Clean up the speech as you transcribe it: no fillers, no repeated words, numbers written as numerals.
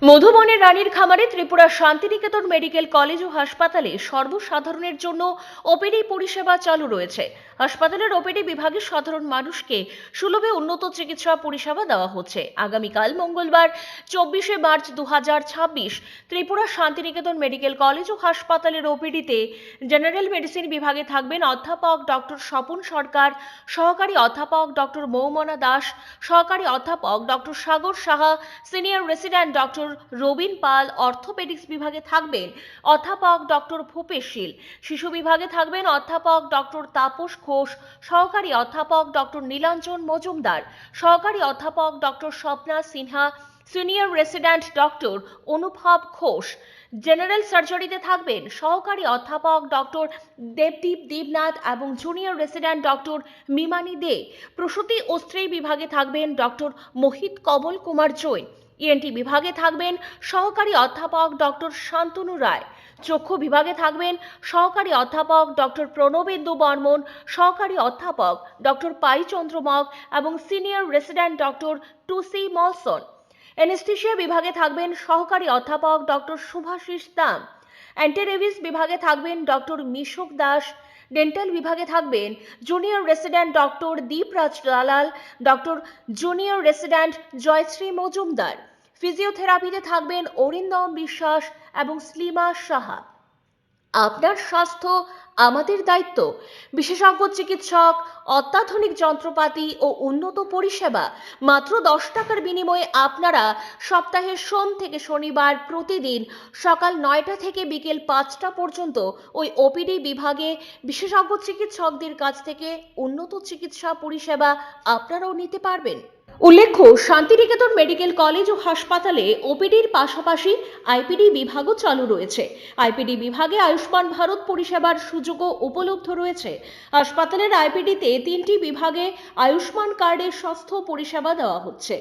মধুবনের রানীর খামারে Tripura Shantiniketan medical college ও হাসপাতালে সর্বসাধারণের জন্য ওপিডি পরিষেবা চালু রয়েছে। হাসপাতালের ওপিডি বিভাগে সাধারণ মানুষকে সুলভে উন্নত চিকিৎসা পরিষেবা দেওয়া হচ্ছে। আগামীকাল মঙ্গলবার 24শে March 2026 Tripura Shantiniketan medical college ও হাসপাতালের ওপিডিতে জেনারেল মেডিসিন বিভাগে থাকবেন অধ্যাপক ডক্টর স্বপন সরকার, সহকারী অধ্যাপক ডক্টর মৌমনা দাস, সহকারী অধ্যাপক doctor Sagar Saha, senior resident doctor Rabin Pal. Orthopaedics বিভাগে থাকবেন অধ্যাপক ডক্টর ভূপেশ শীল, শিশু বিভাগে থাকবেন অধ্যাপক ডক্টর তাপস ঘোষ, সহকারী অধ্যাপক ডক্টর নীলাঞ্জন মজুমদার, সহকারী অধ্যাপক doctor Swapna Sinha, senior resident doctor অনুভব ঘোষ। জেনারেল সার্জারিতে থাকবেন সহকারী অধ্যাপক ডক্টর দেবদীপ দেবনাথ এবং জুনিয়র রেসিডেন্ট ডক্টর মিমানি দে। প্রসূতি ও স্ত্রী বিভাগে থাকবেন ডক্টর মোহিত কমল কুমার জৈন। ইএনটি বিভাগে থাকবেন সহকারী অধ্যাপক ডক্টর শান্তনু রায়। চক্ষু বিভাগে থাকবেন সহকারী অধ্যাপক ডক্টর প্রণবেন্দু বর্মন, সহকারী অধ্যাপক ডক্টর পাই চন্দ্রমক এবং সিনিয়র রেসিডেন্ট ডক্টর টুসি মলসন। অ্যানেস্থেশিয়া বিভাগে থাকবেন সহকারী অধ্যাপক ডক্টর শুভাশিস দাম। অ্যান্টিরেবিস বিভাগে থাকবেন ডক্টর মিশুক দাস। ডেন্টাল বিভাগে থাকবেন junior resident doctor Dipraj Dalal, doctor junior resident Jayashree Majumdar. ফিজিওথেরাপিতে থাকবেন অরিন্দম বিশ্বাস এবং স্লিমা সাহা। আপনার স্বাস্থ্য আমাদের দায়িত্ব। বিশেষজ্ঞ চিকিৎসক, অত্যাধুনিক যন্ত্রপাতি ও উন্নত পরিষেবা। মাত্র 10 টাকার বিনিময়ে আপনারা সপ্তাহের সোম থেকে শনিবার প্রতিদিন সকাল 9টা থেকে বিকেল 5টা পর্যন্ত ওই ওপিডি বিভাগে বিশেষজ্ঞ চিকিৎসকদের কাছ থেকে উন্নত চিকিৎসা পরিষেবা আপনারাও নিতে পারবেন। উল্লেখ্য, শান্তিনিকেতন মেডিকেল কলেজ ও হাসপাতালে ওপিডির পাশাপাশি আইপিডি বিভাগও চালু রয়েছে। আইপিডি বিভাগে আয়ুষ্মান ভারত পরিষেবার সুযোগও উপলব্ধ রয়েছে। হাসপাতালের আইপিডিতে 3টি বিভাগে আয়ুষ্মান কার্ডের স্বাস্থ্য পরিষেবা দেওয়া হচ্ছে।